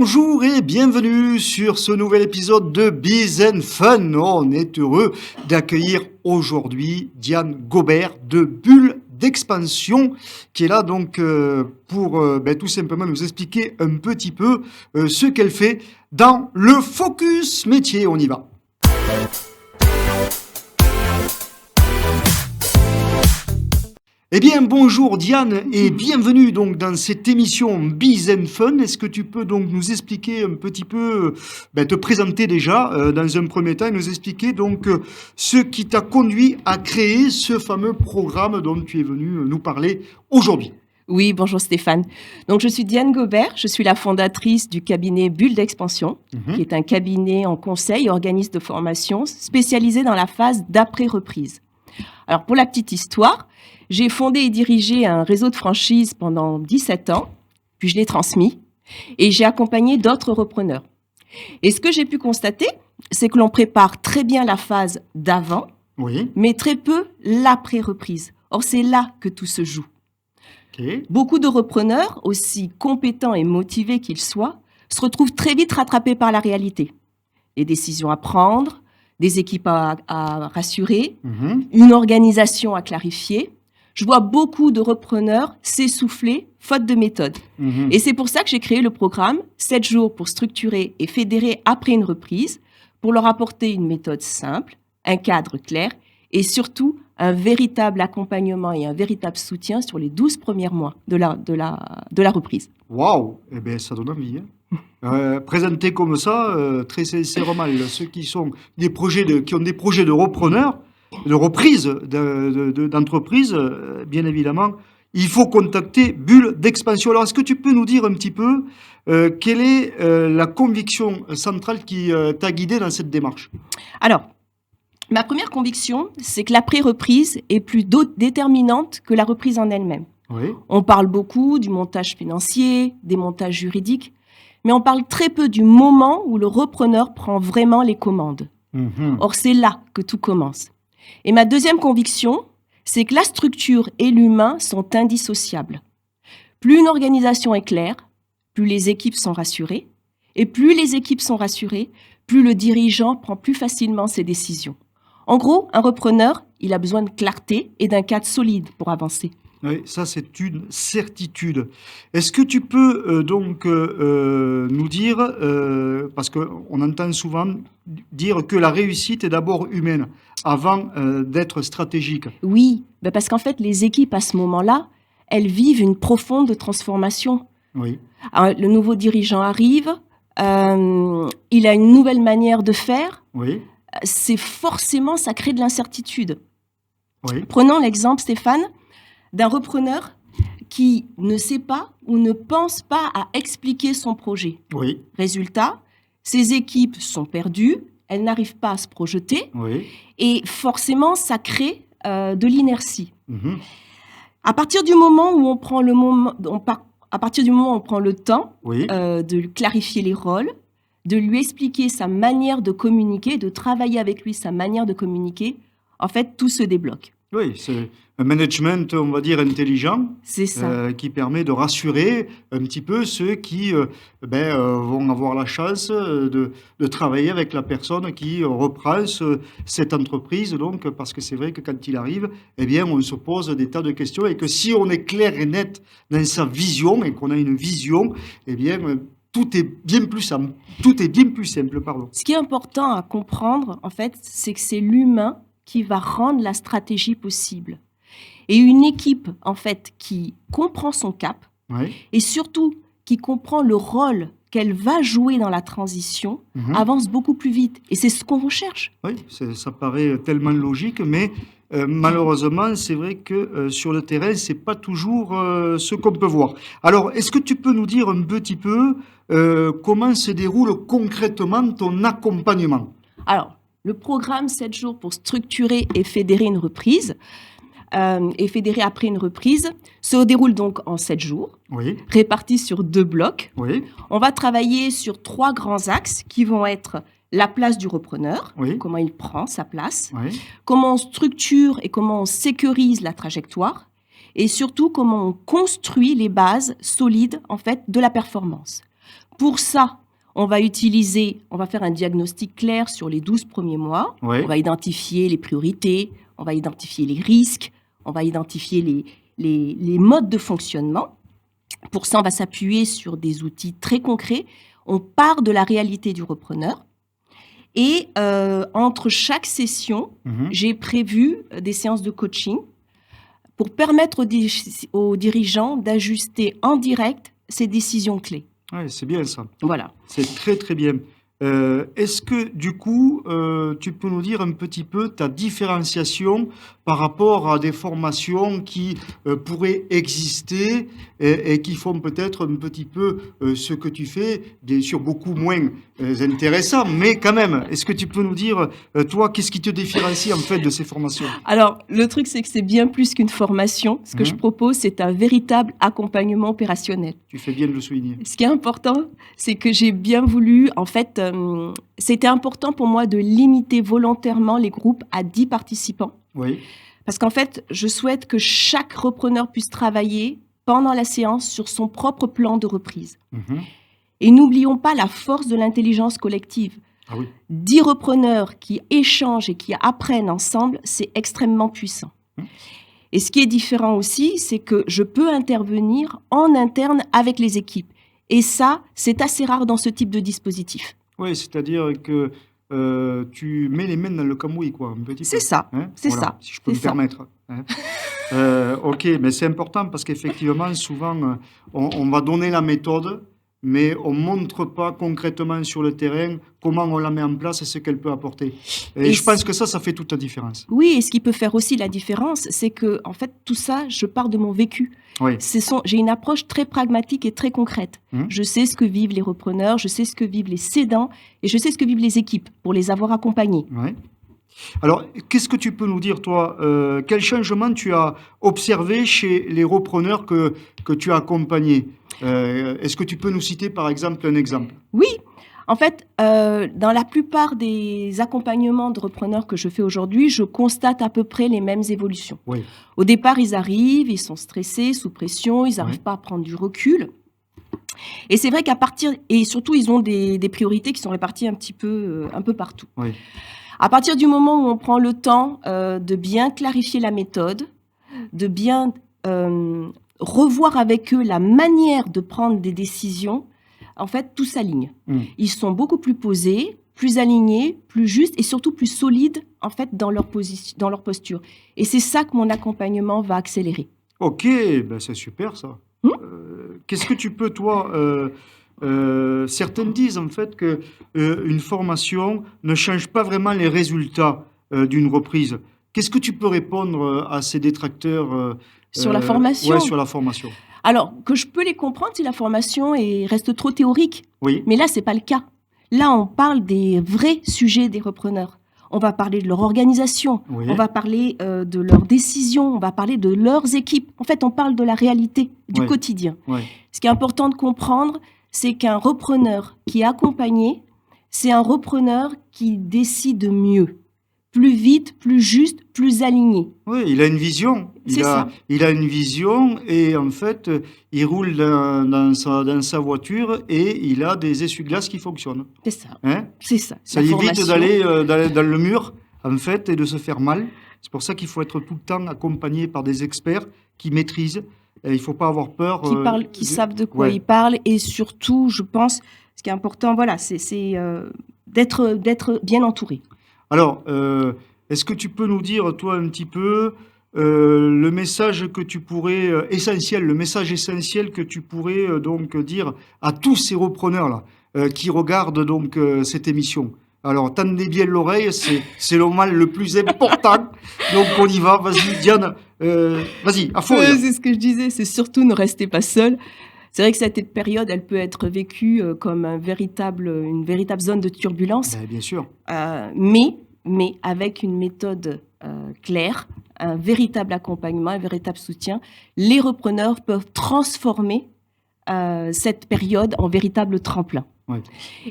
Bonjour et bienvenue sur ce nouvel épisode de Biz and Fun. On est heureux d'accueillir aujourd'hui Diane Gobert de Bulle d'Expansion qui est là donc pour tout simplement nous expliquer un petit peu ce qu'elle fait dans le Focus Métier. On y va. Eh bien, bonjour Diane et bienvenue donc dans cette émission Biz and Fun. Est-ce que tu peux donc nous expliquer un petit peu, te présenter déjà dans un premier temps et nous expliquer donc ce qui t'a conduit à créer ce fameux programme dont tu es venu nous parler aujourd'hui. Oui, bonjour Stéphane. Donc je suis Diane Gobert, je suis la fondatrice du cabinet Bulle d'Expansion, qui est un cabinet en conseil et organisme de formation spécialisé dans la phase d'après-reprise. Alors pour la petite histoire, j'ai fondé et dirigé un réseau de franchises pendant 17 ans, puis je l'ai transmis et j'ai accompagné d'autres repreneurs. Et ce que j'ai pu constater, c'est que l'on prépare très bien la phase d'avant, mais très peu l'après-reprise. Or, c'est là que tout se joue. Okay. Beaucoup de repreneurs, aussi compétents et motivés qu'ils soient, se retrouvent très vite rattrapés par la réalité. Les décisions à prendre, des équipes à rassurer, une organisation à clarifier. Je vois beaucoup de repreneurs s'essouffler, faute de méthode. Et c'est pour ça que j'ai créé le programme 7 jours pour structurer et fédérer après une reprise, pour leur apporter une méthode simple, un cadre clair et surtout un véritable accompagnement et un véritable soutien sur les 12 premiers mois de la reprise. Waouh! Eh bien, ça donne envie. Présenté comme ça, très sincèrement, ceux qui ont des projets de repreneurs, de reprise d'entreprise, bien évidemment, il faut contacter Bulle d'Expansion. Alors, est-ce que tu peux nous dire un petit peu quelle est la conviction centrale qui t'a guidé dans cette démarche? Alors, ma première conviction, c'est que l'après-reprise est plus déterminante que la reprise en elle-même. Oui. On parle beaucoup du montage financier, des montages juridiques, mais on parle très peu du moment où le repreneur prend vraiment les commandes. Or, c'est là que tout commence. Et ma deuxième conviction, c'est que la structure et l'humain sont indissociables. Plus une organisation est claire, plus les équipes sont rassurées, et plus les équipes sont rassurées, plus le dirigeant prend plus facilement ses décisions. En gros, un repreneur, il a besoin de clarté et d'un cadre solide pour avancer. Oui, ça c'est une certitude. Est-ce que tu peux nous dire, parce qu'on entend souvent dire que la réussite est d'abord humaine, avant d'être stratégique. Oui, parce qu'en fait, les équipes à ce moment-là, elles vivent une profonde transformation. Oui. Alors, le nouveau dirigeant arrive, il a une nouvelle manière de faire. Oui. C'est forcément, ça crée de l'incertitude. Oui. Prenons l'exemple, Stéphane, d'un repreneur qui ne sait pas ou ne pense pas à expliquer son projet. Oui. Résultat, ses équipes sont perdues, elles n'arrivent pas à se projeter, et forcément, ça crée de l'inertie. À partir du moment où on prend le temps de clarifier les rôles, de lui expliquer sa manière de communiquer, de travailler avec lui sa manière de communiquer, en fait, tout se débloque. Oui, c'est un management, on va dire, intelligent. C'est ça. Qui permet de rassurer un petit peu ceux qui vont avoir la chance de travailler avec la personne qui reprend cette entreprise. Donc, parce que c'est vrai que quand il arrive, eh bien, on se pose des tas de questions et que si on est clair et net dans sa vision et qu'on a une vision, eh bien, tout est bien plus simple. Ce qui est important à comprendre, en fait, c'est que c'est l'humain qui va rendre la stratégie possible. Et une équipe, en fait, qui comprend son cap, et surtout qui comprend le rôle qu'elle va jouer dans la transition, avance beaucoup plus vite. Et c'est ce qu'on recherche. Oui, ça paraît tellement logique, mais malheureusement, c'est vrai que sur le terrain, c'est pas toujours ce qu'on peut voir. Alors, est-ce que tu peux nous dire un petit peu comment se déroule concrètement ton accompagnement? Alors, le programme 7 jours pour structurer et fédérer une reprise, et fédérer après une reprise, se déroule donc en 7 jours, répartis sur 2 blocs. On va travailler sur 3 grands axes qui vont être la place du repreneur, comment il prend sa place, comment on structure et comment on sécurise la trajectoire, et surtout comment on construit les bases solides en fait, de la performance. Pour ça, on va faire un diagnostic clair sur les 12 premiers mois. Oui. On va identifier les priorités, on va identifier les risques, on va identifier les modes de fonctionnement. Pour ça, on va s'appuyer sur des outils très concrets. On part de la réalité du repreneur. Et entre chaque session, j'ai prévu des séances de coaching pour permettre aux dirigeants d'ajuster en direct ces décisions clés. Oui, c'est bien ça. Voilà. C'est très, très bien. Est-ce que, du coup, tu peux nous dire un petit peu ta différenciation par rapport à des formations qui pourraient exister et qui font peut-être un petit peu ce que tu fais, bien sûr beaucoup moins intéressant, mais quand même, est-ce que tu peux nous dire, toi, qu'est-ce qui te différencie en fait de ces formations? Alors, le truc, c'est que c'est bien plus qu'une formation. Ce que je propose, c'est un véritable accompagnement opérationnel. Tu fais bien de le souligner. Ce qui est important, c'est que j'ai bien voulu, en fait, c'était important pour moi de limiter volontairement les groupes à 10 participants. Oui. Parce qu'en fait, je souhaite que chaque repreneur puisse travailler pendant la séance sur son propre plan de reprise. Et n'oublions pas la force de l'intelligence collective. Ah oui. 10 repreneurs qui échangent et qui apprennent ensemble, c'est extrêmement puissant. Et ce qui est différent aussi, c'est que je peux intervenir en interne avec les équipes. Et ça, c'est assez rare dans ce type de dispositif. Oui, c'est-à-dire que tu mets les mains dans le cambouis, quoi, un petit peu. C'est ça, c'est voilà, ça. Si je peux me permettre. Ok, mais c'est important parce qu'effectivement, souvent, on va donner la méthode, mais on ne montre pas concrètement sur le terrain comment on la met en place et ce qu'elle peut apporter. Et je pense que ça fait toute la différence. Oui, et ce qui peut faire aussi la différence, c'est que, en fait, tout ça, je pars de mon vécu. Oui. J'ai une approche très pragmatique et très concrète. Je sais ce que vivent les repreneurs, je sais ce que vivent les cédants et je sais ce que vivent les équipes pour les avoir accompagnés. Oui. Alors, qu'est-ce que tu peux nous dire, toi? Quel changement tu as observé chez les repreneurs que tu as accompagnés? Est-ce que tu peux nous citer, par exemple, un exemple? Oui. En fait, dans la plupart des accompagnements de repreneurs que je fais aujourd'hui, je constate à peu près les mêmes évolutions. Oui. Au départ, ils arrivent, ils sont stressés, sous pression, ils n'arrivent pas à prendre du recul. Et c'est vrai et surtout, ils ont des priorités qui sont réparties un peu partout. Oui. À partir du moment où on prend le temps de bien clarifier la méthode, de bien revoir avec eux la manière de prendre des décisions, en fait, tout s'aligne. Ils sont beaucoup plus posés, plus alignés, plus justes et surtout plus solides, en fait, dans leur posture. Et c'est ça que mon accompagnement va accélérer. Ok, ben c'est super ça. Qu'est-ce que tu peux, toi... certains disent en fait que une formation ne change pas vraiment les résultats d'une reprise. Qu'est-ce que tu peux répondre à ces détracteurs sur la formation? Ouais, sur la formation. Alors, que je peux les comprendre si la formation reste trop théorique. Oui. Mais là, c'est pas le cas. Là, on parle des vrais sujets des repreneurs. On va parler de leur organisation, on va parler de leurs décisions, on va parler de leurs équipes. En fait, on parle de la réalité du quotidien. Ce qui est important de comprendre, c'est qu'un repreneur qui est accompagné, c'est un repreneur qui décide mieux, plus vite, plus juste, plus aligné. Oui, il a une vision. Il a une vision et en fait, il roule dans sa voiture et il a des essuie-glaces qui fonctionnent. C'est ça. C'est ça. Ça évite d'aller dans le mur, en fait, et de se faire mal. C'est pour ça qu'il faut être tout le temps accompagné par des experts qui maîtrisent. Et il ne faut pas avoir peur. Qui savent de quoi ils parlent. Et surtout, je pense, ce qui est important, voilà, c'est d'être bien entouré. Alors, est-ce que tu peux nous dire, toi, un petit peu, le message que tu pourrais, le message essentiel que tu pourrais donc dire à tous ces repreneurs-là qui regardent donc cette émission? Alors, tendez bien l'oreille, c'est le moment le plus important. Donc, on y va. Vas-y, Diane. Vas-y, à fond. C'est ce que je disais, c'est surtout ne restez pas seul. C'est vrai que cette période, elle peut être vécue comme une véritable zone de turbulence. Bien sûr. Mais avec une méthode claire, un véritable accompagnement, un véritable soutien, les repreneurs peuvent transformer cette période en véritable tremplin. Ouais.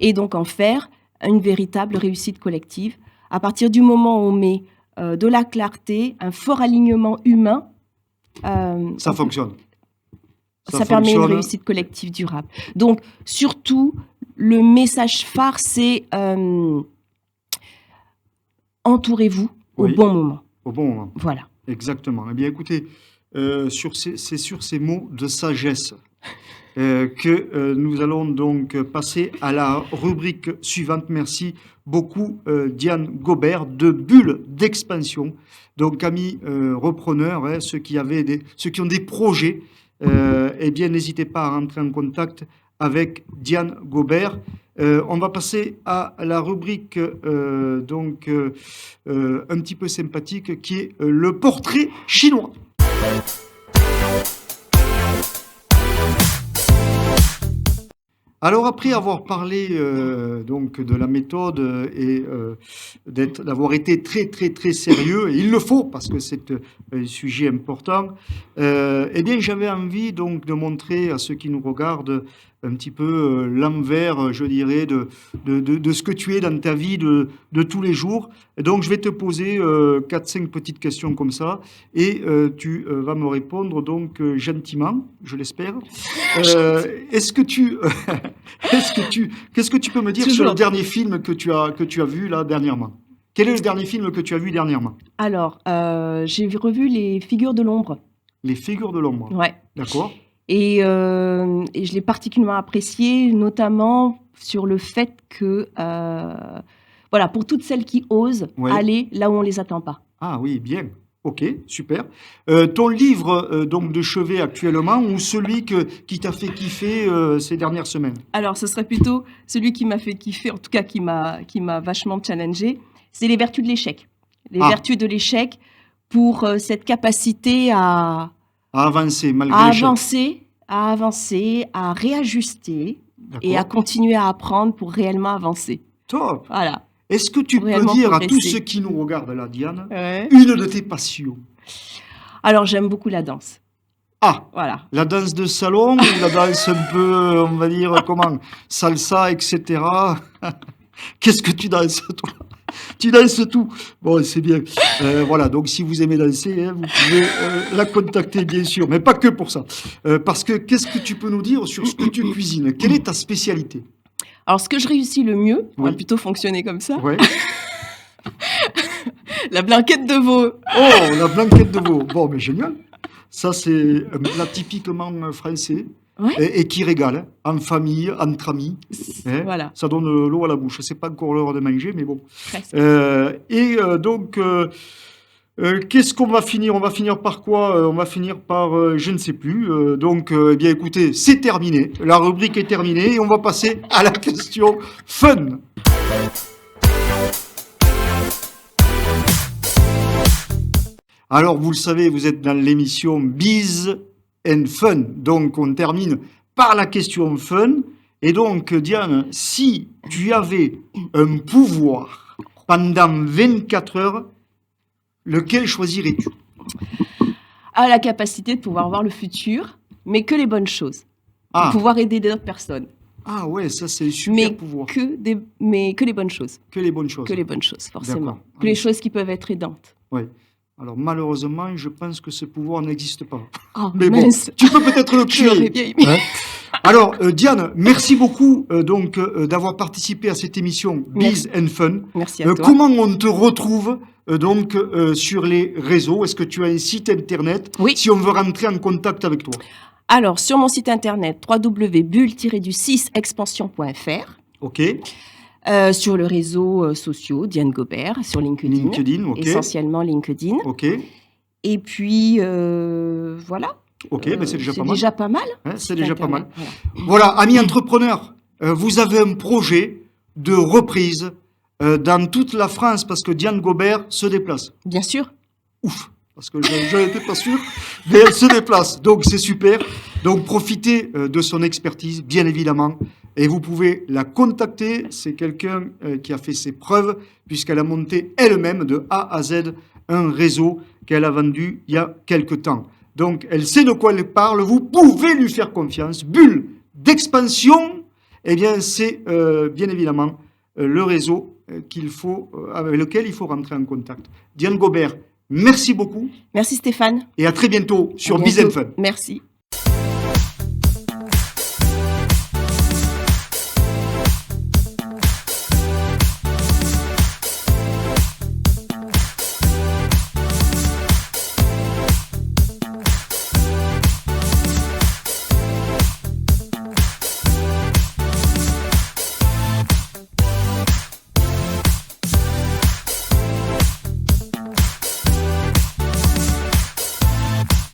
Et donc en faire une véritable réussite collective. À partir du moment où on met de la clarté, un fort alignement humain... ça fonctionne. Ça permet une réussite collective durable. Donc, surtout, le message phare, c'est entourez-vous au bon moment. Au bon moment. Voilà. Exactement. Eh bien, écoutez, c'est sur ces mots de sagesse que nous allons donc passer à la rubrique suivante. Merci beaucoup, Diane Gobert, de Bulle d'Expansion. Donc, amis repreneurs, ceux qui ont des projets, eh bien, n'hésitez pas à rentrer en contact avec Diane Gobert. On va passer à la rubrique un petit peu sympathique qui est le portrait chinois. Alors après avoir parlé donc de la méthode et d'avoir été très très très sérieux, et il le faut parce que c'est un sujet important, eh bien j'avais envie donc de montrer à ceux qui nous regardent un petit peu l'envers, je dirais, de ce que tu es dans ta vie de tous les jours. Et donc je vais te poser 4-5 petites questions comme ça et tu vas me répondre donc gentiment, je l'espère. Qu'est-ce que tu peux me dire sur le dernier film que tu as vu là dernièrement? Quel est le dernier film que tu as vu dernièrement? Alors, j'ai revu Les Figures de l'ombre. Les Figures de l'ombre. Ouais. D'accord. Et je l'ai particulièrement apprécié, notamment sur le fait que, voilà, pour toutes celles qui osent aller là où on ne les attend pas. Ah oui, bien. Ok, super. Ton livre donc de chevet actuellement ou celui qui t'a fait kiffer ces dernières semaines? Alors, ce serait plutôt celui qui m'a fait kiffer, en tout cas qui m'a vachement challengé. C'est Les Vertus de l'échec. Les Vertus de l'échec pour cette capacité à avancer malgré l'échec. À avancer, à réajuster et à continuer à apprendre pour réellement avancer. Top. Voilà. Est-ce que tu peux dire à tous ceux qui nous regardent là, Diane, une de tes passions? Alors, j'aime beaucoup la danse. Ah, voilà. La danse de salon ou la danse un peu, on va dire, salsa, etc. Qu'est-ce que tu danses, toi? Tu danses tout. Bon, c'est bien. Voilà, donc si vous aimez danser, vous pouvez la contacter, bien sûr, mais pas que pour ça. Parce que qu'est-ce que tu peux nous dire sur ce que tu cuisines? Quelle est ta spécialité? Alors, ce que je réussis le mieux, on va plutôt fonctionner comme ça. Ouais. La blanquette de veau. Oh, la blanquette de veau. Bon, mais génial. Ça, c'est un plat typiquement français. Et qui régale, en famille, entre amis. Voilà. Ça donne l'eau à la bouche. C'est pas encore l'heure de manger, mais bon. Donc, qu'est-ce qu'on va finir? On va finir par quoi? On va finir par, je ne sais plus. Donc, eh bien, écoutez, c'est terminé. La rubrique est terminée et on va passer à la question fun. Alors, vous le savez, vous êtes dans l'émission Biz and Fun. Donc, on termine par la question fun. Et donc, Diane, si tu avais un pouvoir pendant 24 heures, lequel choisirais-tu? La capacité de pouvoir voir le futur, mais que les bonnes choses. De pouvoir aider d'autres personnes. Ah ouais, ça c'est un super pouvoir. Mais que les bonnes choses. Que les bonnes choses. Que les bonnes choses, forcément. Que les choses qui peuvent être aidantes. Oui. Alors malheureusement, je pense que ce pouvoir n'existe pas. Oh, mais mince. Bon, tu peux peut-être le créer. J'aurais bien aimé. Alors Diane, merci beaucoup d'avoir participé à cette émission Biz and Fun. Merci à toi. Comment on te retrouve sur les réseaux? Est-ce que tu as un site internet? Oui. Si on veut rentrer en contact avec toi. Alors sur mon site internet www.bulle-expansion.fr. Ok. Sur le réseau sociaux, Diane Gobert, sur LinkedIn. Essentiellement LinkedIn. Ok. Et puis, voilà. Ok, c'est déjà pas mal. C'est déjà pas mal. C'est déjà pas mal. Voilà, amis entrepreneurs, vous avez un projet de reprise dans toute la France parce que Diane Gobert se déplace. Bien sûr. Ouf, parce que je n'étais pas sûr, mais elle se déplace. Donc, c'est super. Donc, profitez de son expertise, bien évidemment. Et vous pouvez la contacter. C'est quelqu'un qui a fait ses preuves puisqu'elle a monté elle-même de A à Z un réseau qu'elle a vendu il y a quelque temps. Donc, elle sait de quoi elle parle. Vous pouvez lui faire confiance. Bulle d'expansion, eh bien, c'est bien évidemment le réseau avec lequel il faut rentrer en contact. Diane Gobert, merci beaucoup. Merci Stéphane. Et à très bientôt sur Biz and Fun. Merci.